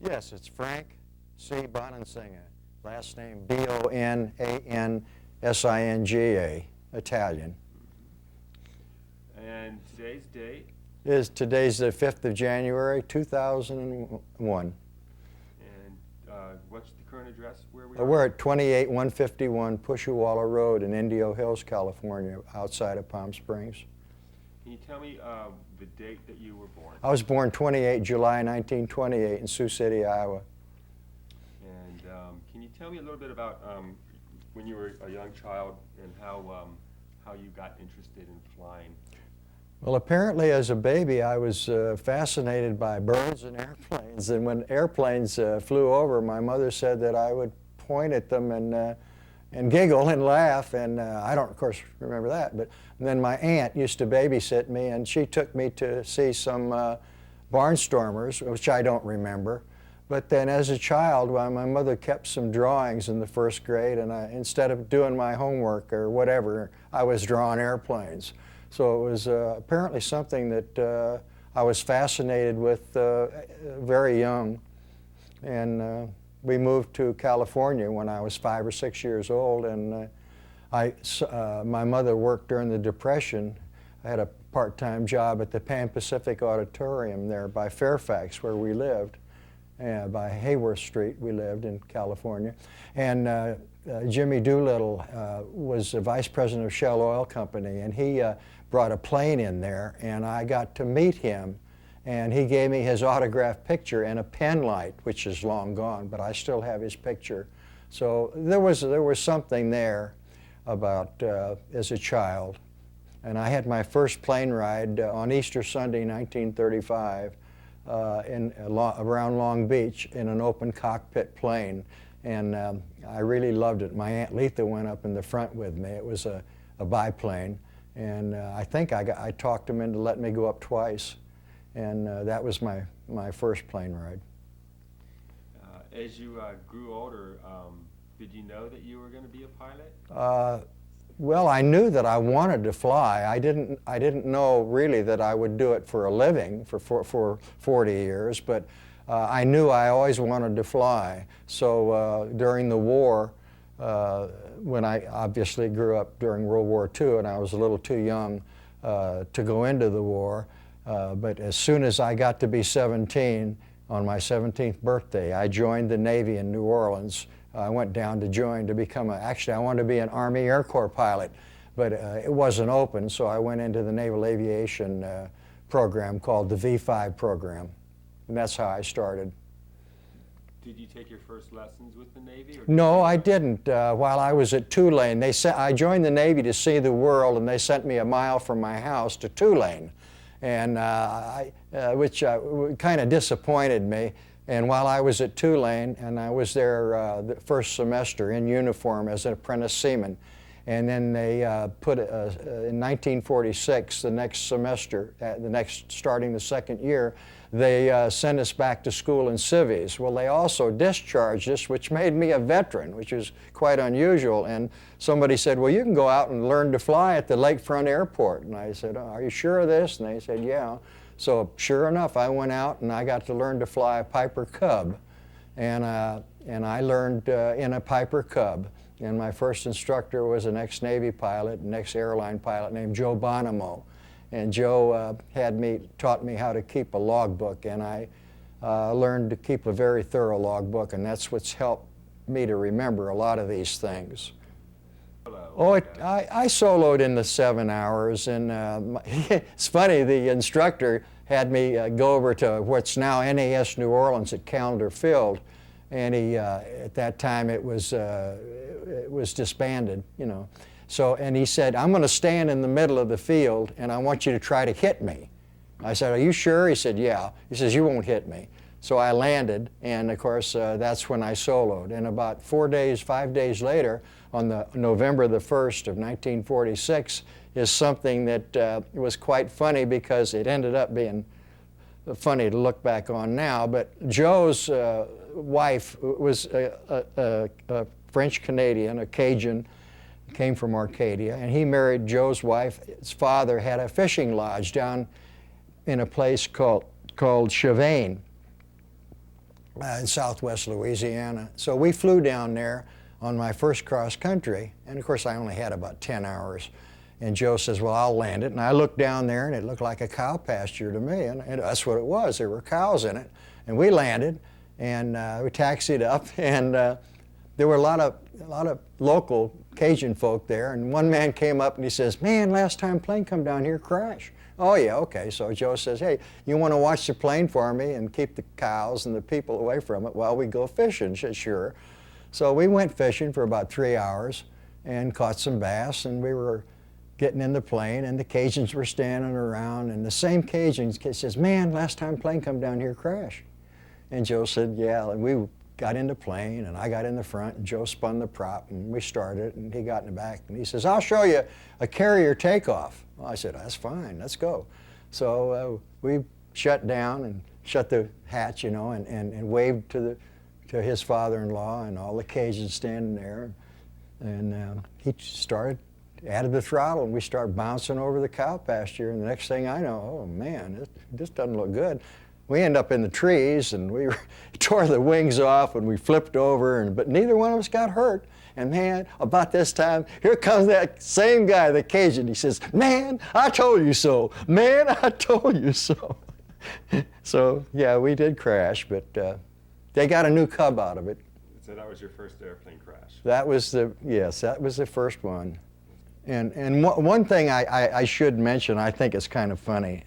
Yes, it's Frank C. Bonansinga. Last name Bonansinga, Italian. And today's date? Today's the 5th of January, 2001. And what's the current address where we We're are? at 28151 Pushawalla Road in Indio Hills, California, outside of Palm Springs. Can you tell me the date that you were born? I was born 28 July 1928 in Sioux City, Iowa. And can you tell me a little bit about when you were a young child and how you got interested in flying? Well, apparently as a baby I was fascinated by birds and airplanes, and when airplanes flew over, my mother said that I would point at them and giggle and laugh, and I don't, of course, remember that, but then my aunt used to babysit me, and she took me to see some barnstormers, which I don't remember. But then as a child, my mother kept some drawings in the first grade, and instead of doing my homework or whatever, I was drawing airplanes. So it was apparently something that I was fascinated with very young. And we moved to California when I was 5 or 6 years old, and my mother worked during the Depression. I had a part-time job at the Pan Pacific Auditorium there by Fairfax, where we lived. By Hayworth Street we lived in California. And Jimmy Doolittle was the vice president of Shell Oil Company, and he brought a plane in there, and I got to meet him, and he gave me his autographed picture and a pen light, which is long gone, but I still have his picture. So there was something there about as a child. And I had my first plane ride on Easter Sunday 1935 around Long Beach in an open cockpit plane, and I really loved it. My Aunt Letha went up in the front with me. It was a biplane, and I think I talked him into letting me go up twice, and that was my first plane ride. As you grew older, did you know that you were going to be a pilot? Well, I knew that I wanted to fly. I didn't know really that I would do it for a living for 40 years, but I knew I always wanted to fly. So during the war, when I obviously grew up during World War II, and I was a little too young to go into the war, but as soon as I got to be 17, on my 17th birthday, I joined the Navy in New Orleans. I went down to join to become actually I wanted to be an Army Air Corps pilot, but it wasn't open, so I went into the Naval Aviation program called the V5 program, and that's how I started. Did you take your first lessons with the Navy? No, I didn't. While I was at Tulane, I joined the Navy to see the world, and they sent me a mile from my house to Tulane, and which kind of disappointed me. And while I was at Tulane, and I was there the first semester in uniform as an apprentice seaman, and then they put in 1946, the next semester, starting the second year, they sent us back to school in civies. Well, they also discharged us, which made me a veteran, which is quite unusual. And somebody said, well, you can go out and learn to fly at the Lakefront Airport. And I said, oh, are you sure of this? And they said, yeah. So sure enough, I went out and I got to learn to fly a Piper Cub. And I learned in a Piper Cub. And my first instructor was an ex-Navy pilot, an ex-airline pilot named Joe Bonomo. And Joe taught me how to keep a logbook, and I learned to keep a very thorough logbook, and that's what's helped me to remember a lot of these things. Oh, I soloed in the 7 hours, and it's funny, the instructor had me go over to what's now NAS New Orleans at Callender Field, and at that time it was disbanded, you know. So, and he said, I'm going to stand in the middle of the field, and I want you to try to hit me. I said, are you sure? He said, yeah. He says, you won't hit me. So I landed, and of course, that's when I soloed. And about 5 days later, on November the 1st of 1946, is something that was quite funny because it ended up being funny to look back on now. But Joe's wife was a French-Canadian, a Cajun, came from Arcadia, and he married Joe's wife. His father had a fishing lodge down in a place called Chavain. in southwest Louisiana. So we flew down there on my first cross country, and of course I only had about 10 hours. And Joe says, well, I'll land it. And I looked down there, and it looked like a cow pasture to me, and that's what it was. There were cows in it. And we landed, and we taxied up, and there were a lot of local Cajun folk there, and one man came up and he says, man, last time plane come down here, crash. Oh yeah, okay. So Joe says, hey, you want to watch the plane for me and keep the cows and the people away from it while we go fishing? She said, sure. So we went fishing for about 3 hours and caught some bass, and we were getting in the plane, and the Cajuns were standing around, and the same Cajuns says, man, last time plane come down here, crash. And Joe said, yeah, and we got in the plane, and I got in the front, and Joe spun the prop, and we started, and he got in the back, and he says, I'll show you a carrier takeoff. Well, I said, that's fine, let's go. So we shut down and shut the hatch, you know, and waved to his father-in-law and all the Cajuns standing there, and he added the throttle, and we started bouncing over the cow pasture, and the next thing I know, oh man, this doesn't look good. We end up in the trees, and we tore the wings off, and we flipped over, but neither one of us got hurt. And man, about this time, here comes that same guy, the Cajun. He says, man, I told you so. Man, I told you so. So yeah, we did crash, but they got a new cub out of it. So that was your first airplane crash? That was that was the first one. And one thing I should mention, I think it's kind of funny,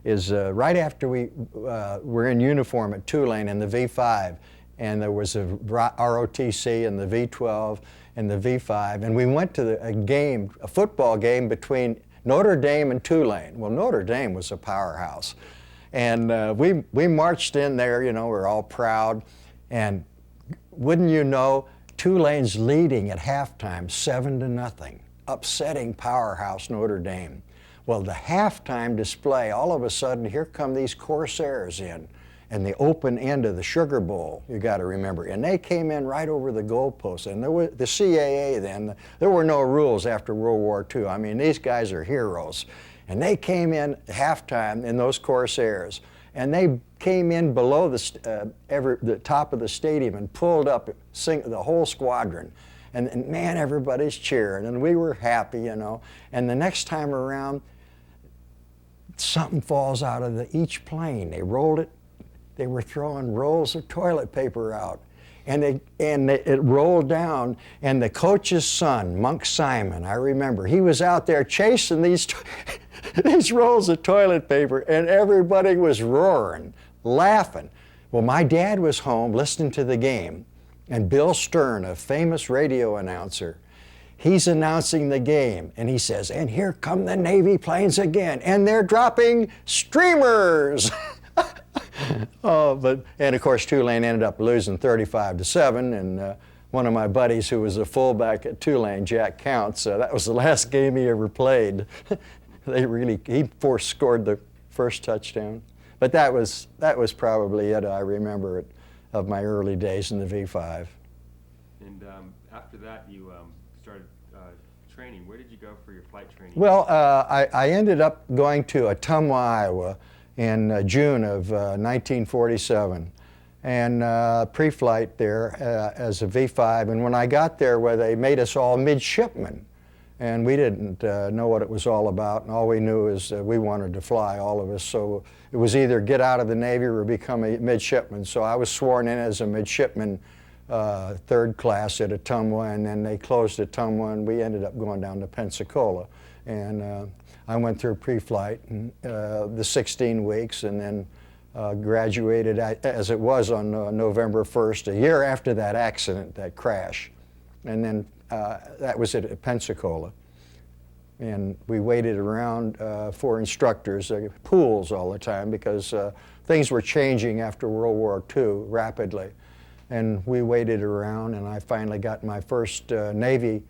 is right after we were in uniform at Tulane in the V5, and there was a ROTC and the V12 and the V5, and we went to a football game between Notre Dame and Tulane. Well, Notre Dame was a powerhouse. And we marched in there, you know, we're all proud, and wouldn't you know, Tulane's leading at halftime 7-0. Upsetting powerhouse Notre Dame. Well, the halftime display, all of a sudden, here come these Corsairs in the open end of the Sugar Bowl, you got to remember. And they came in right over the goalpost. And there was the CAA then, there were no rules after World War II. I mean, these guys are heroes. And they came in halftime in those Corsairs. And they came in below the top of the stadium and pulled up the whole squadron. And man, everybody's cheering, and we were happy, you know. And the next time around, something falls out of each plane. They rolled it. They were throwing rolls of toilet paper out, and it rolled down. And the coach's son, Monk Simon, I remember, he was out there chasing these rolls of toilet paper, and everybody was roaring, laughing. Well, my dad was home listening to the game. And Bill Stern, a famous radio announcer, he's announcing the game, and he says, and here come the Navy planes again, and they're dropping streamers. And of course, Tulane ended up losing 35-7, and one of my buddies who was a fullback at Tulane, Jack Counts, that was the last game he ever played. He scored the first touchdown. But that was probably it, I remember it, of my early days in the V5. And after that, you started training. Where did you go for your flight training? Well, I ended up going to Ottumwa, Iowa in June of 1947, and pre-flight there as a V5. And when I got there, they made us all midshipmen. And we didn't know what it was all about, and all we knew is we wanted to fly, all of us. So it was either get out of the Navy or become a midshipman. So I was sworn in as a midshipman, third class at Ottumwa, and then they closed Ottumwa, and we ended up going down to Pensacola. And I went through pre-flight the 16 weeks, and then graduated as it was on November 1st, a year after that accident, that crash. And then that was at Pensacola. And we waited around for instructors, pools all the time, because things were changing after World War II rapidly. And we waited around, and I finally got my first Navy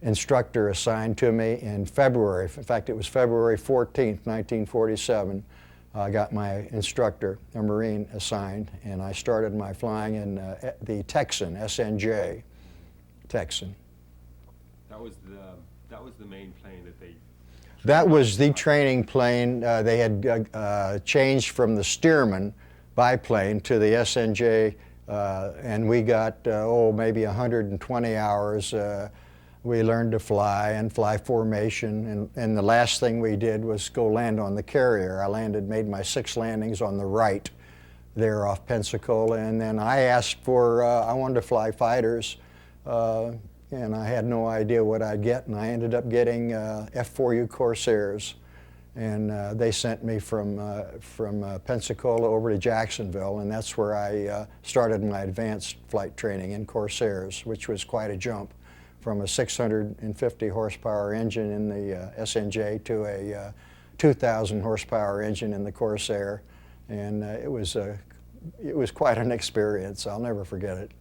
instructor assigned to me in February. In fact, it was February 14th, 1947. I got my instructor, a Marine, assigned, and I started my flying in the Texan, SNJ, Texan. That was the main plane that they... That was the training plane. They had changed from the Stearman biplane to the SNJ, and we got, maybe 120 hours. We learned to fly and fly formation, and the last thing we did was go land on the carrier. I made my 6 landings on the right there off Pensacola, and then I asked for, I wanted to fly fighters, and I had no idea what I'd get, and I ended up getting F-4U Corsairs, and they sent me from Pensacola over to Jacksonville, and that's where I started my advanced flight training in Corsairs, which was quite a jump from a 650 horsepower engine in the SNJ to a 2,000 horsepower engine in the Corsair, and it was quite an experience. I'll never forget it.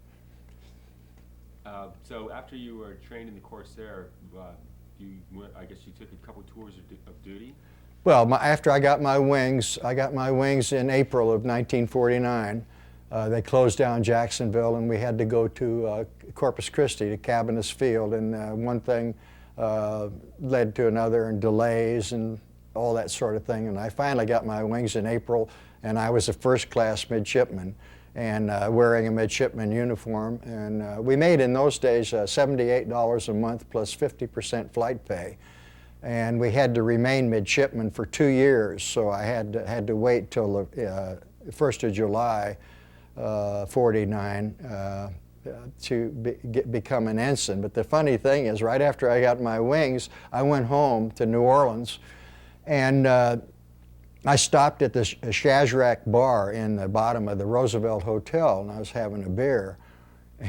So after you were trained in the Corsair, I guess you took a couple tours of duty? Well, after I got my wings in April of 1949. They closed down Jacksonville, and we had to go to Corpus Christi, to Cabinets Field, and one thing led to another, and delays and all that sort of thing. And I finally got my wings in April, and I was a first-class midshipman, and wearing a midshipman uniform. And we made, in those days, $78 a month plus 50% flight pay. And we had to remain midshipman for 2 years, so I had to wait till the 1st of July 49 to become an ensign. But the funny thing is, right after I got my wings, I went home to New Orleans, and I stopped at the Shazrak bar in the bottom of the Roosevelt Hotel, and I was having a beer,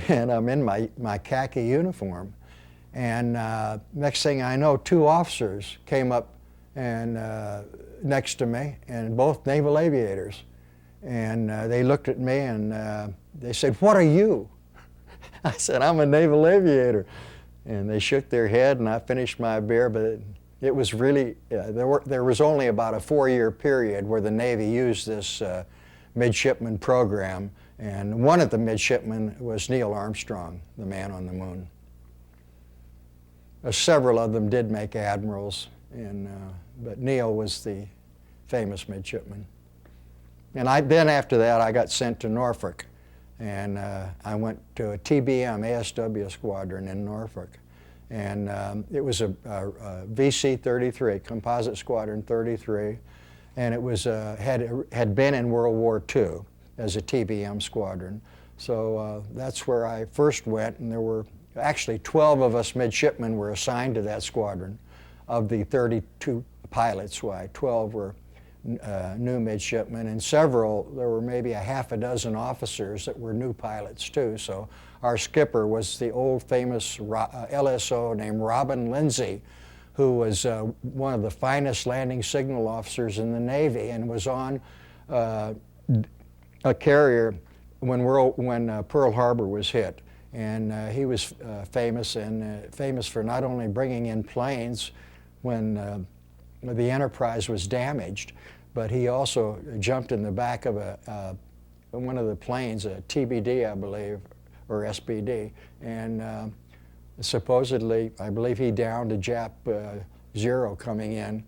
and I'm in my khaki uniform. And next thing I know, 2 officers came up and next to me, and both naval aviators. And they looked at me, and they said, "What are you?" I said, "I'm a naval aviator." And they shook their head, and I finished my beer. But it was really, there was only about a 4-year period where the Navy used this midshipman program. And one of the midshipmen was Neil Armstrong, the man on the moon. Several of them did make admirals, but Neil was the famous midshipman. And then after that, I got sent to Norfolk, and I went to a TBM ASW squadron in Norfolk. And it was a VC-33, Composite Squadron 33, and it was had been in World War II as a TBM squadron. So that's where I first went, and there were actually 12 of us midshipmen were assigned to that squadron. Of the 32 pilots, 12 were new midshipmen, and there were maybe a half a dozen officers that were new pilots too. So our skipper was the old famous LSO named Robin Lindsay, who was one of the finest landing signal officers in the Navy, and was on a carrier when Pearl Harbor was hit. And he was famous for not only bringing in planes when the Enterprise was damaged, but he also jumped in the back of one of the planes, a TBD, I believe, or SBD, and supposedly, I believe he downed a Jap Zero coming in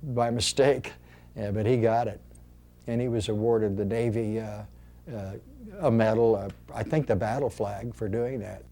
by mistake, but he got it, and he was awarded the Navy a medal, I think the battle flag, for doing that.